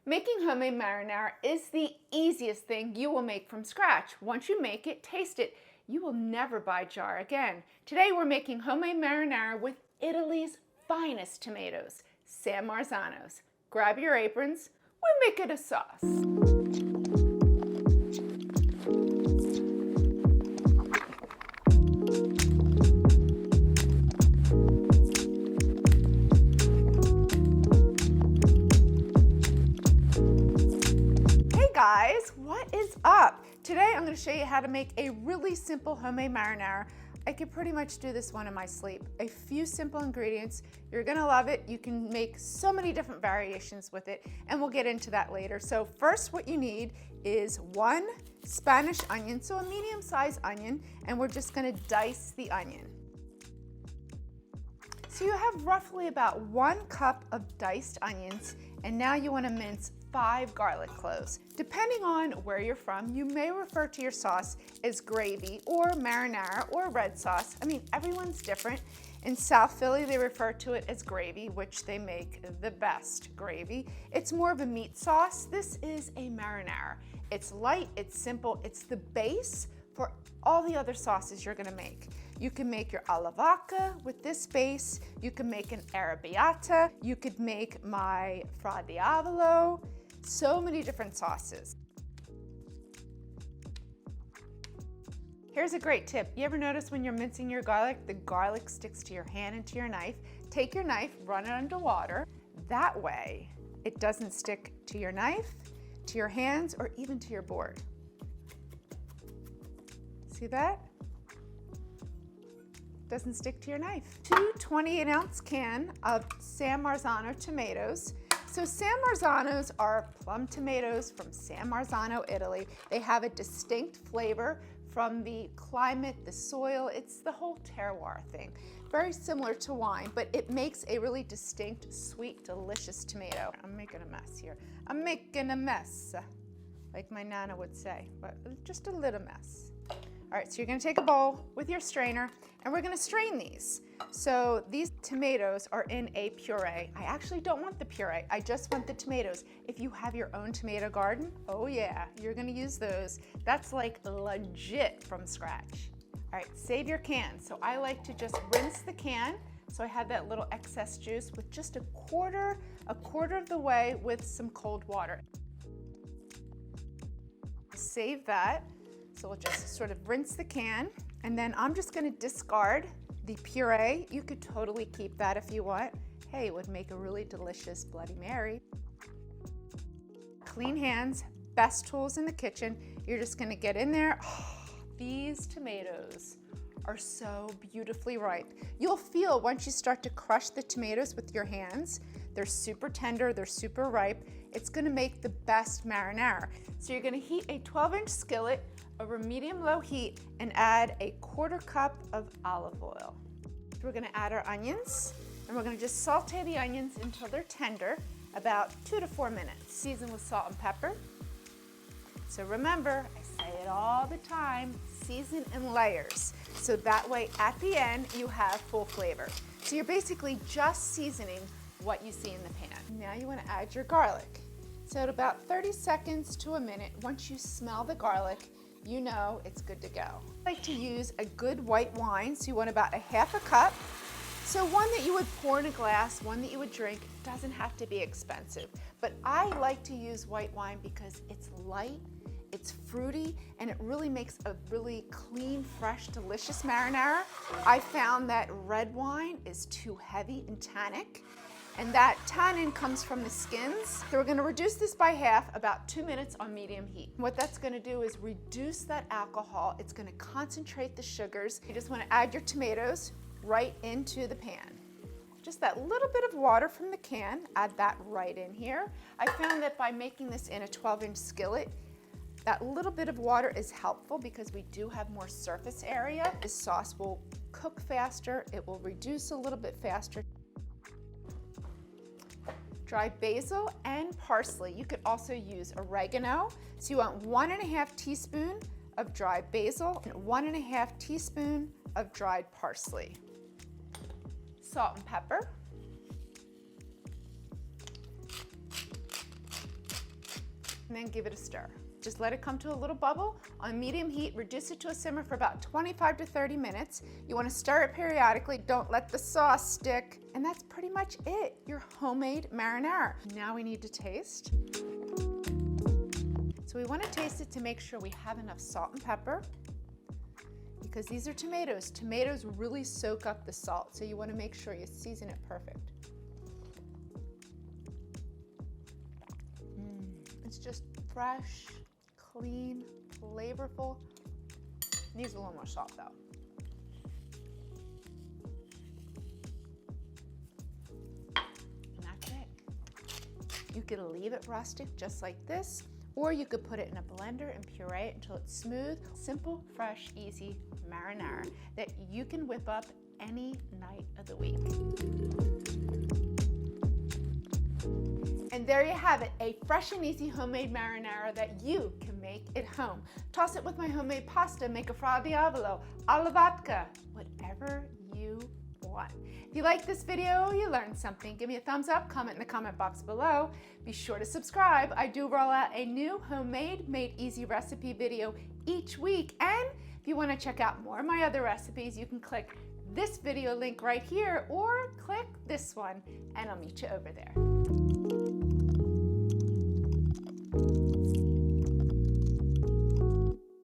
Making homemade marinara is the easiest thing you will make from scratch. Once you make it, taste it, you will never buy jar again. Today we're making homemade marinara with Italy's finest tomatoes, San Marzanos. Grab your aprons, we'll make it a sauce. Guys, what is up? Today I'm going to show you how to make a really simple homemade marinara. I could pretty much do this one in my sleep. A few simple ingredients. You're going to love it. You can make so many different variations with it, and we'll get into that later. So first what you need is one Spanish onion, so a medium-sized onion, and we're just going to dice the onion. So you have roughly about 1 cup of diced onions, and now you want to mince 5 garlic cloves. Depending on where you're from, you may refer to your sauce as gravy or marinara or red sauce. I mean, everyone's different. In South Philly, they refer to it as gravy, which they make the best gravy. It's more of a meat sauce. This is a marinara. It's light, it's simple, it's the base for all the other sauces you're gonna make. You can make your alla vodka with this base. You can make an arrabbiata. You could make my fra diavolo. So many different sauces. Here's a great tip. You ever notice when you're mincing your garlic, the garlic sticks to your hand and to your knife? Take your knife, run it under water. That way, it doesn't stick to your knife, to your hands, or even to your board. See that? Doesn't stick to your knife. 2 28-ounce can of San Marzano tomatoes. So San Marzanos are plum tomatoes from San Marzano, Italy. They have a distinct flavor from the climate, the soil. It's the whole terroir thing. Very similar to wine, but it makes a really distinct, sweet, delicious tomato. I'm making a mess here. I'm making a mess, like my Nana would say, but just a little mess. All right, so you're gonna take a bowl with your strainer and we're gonna strain these. So these tomatoes are in a puree. I actually don't want the puree, I just want the tomatoes. If you have your own tomato garden, oh yeah, you're gonna use those. That's like legit from scratch. All right, save your can. So I like to just rinse the can. So I have that little excess juice with just a quarter of the way with some cold water. Save that. So we'll just sort of rinse the can, and then I'm just gonna discard the puree. You could totally keep that if you want. Hey, it would make a really delicious Bloody Mary. Clean hands, best tools in the kitchen. You're just gonna get in there. Oh, these tomatoes are so beautifully ripe. You'll feel once you start to crush the tomatoes with your hands, they're super tender, they're super ripe. It's gonna make the best marinara. So you're gonna heat a 12-inch skillet over medium-low heat and add a 1/4 cup of olive oil. We're gonna add our onions, and we're gonna just saute the onions until they're tender, about 2 to 4 minutes. Season with salt and pepper. So remember, I say it all the time, season in layers. So that way, at the end, you have full flavor. So you're basically just seasoning what you see in the pan. Now you wanna add your garlic. So at about 30 seconds to a minute, once you smell the garlic, you know it's good to go. I like to use a good white wine, so you want about 1/2 cup. So one that you would pour in a glass, one that you would drink. Doesn't have to be expensive. But I like to use white wine because it's light, it's fruity, and it really makes a really clean, fresh, delicious marinara. I found that red wine is too heavy and tannic, and that tannin comes from the skins. So we're gonna reduce this by half, about 2 minutes on medium heat. What that's gonna do is reduce that alcohol. It's gonna concentrate the sugars. You just wanna add your tomatoes right into the pan. Just that little bit of water from the can, add that right in here. I found that by making this in a 12-inch skillet, that little bit of water is helpful because we do have more surface area. This sauce will cook faster. It will reduce a little bit faster. Dried basil and parsley. You could also use oregano. So you want 1½ teaspoon of dried basil and 1½ teaspoon of dried parsley. Salt and pepper. and then give it a stir. Just let it come to a little bubble on medium heat, reduce it to a simmer for about 25 to 30 minutes. You want to stir it periodically, don't let the sauce stick, and that's pretty much it, your homemade marinara. Now we need to taste. So we want to taste it to make sure we have enough salt and pepper, because these are tomatoes. Tomatoes really soak up the salt, so you want to make sure you season it perfect. It's just fresh, clean, flavorful. Needs a little more salt though. And that's it. You could leave it rustic just like this, or you could put it in a blender and puree it until it's smooth. Simple, fresh, easy marinara that you can whip up any night of the week. And there you have it, a fresh and easy homemade marinara that you can make at home. Toss it with my homemade pasta, make a fra diavolo, alla vodka, whatever you want. If you like this video, you learned something, give me a thumbs up, comment in the comment box below. Be sure to subscribe. I do roll out a new homemade, made easy recipe video each week. And if you want to check out more of my other recipes, you can click this video link right here or click this one and I'll meet you over there.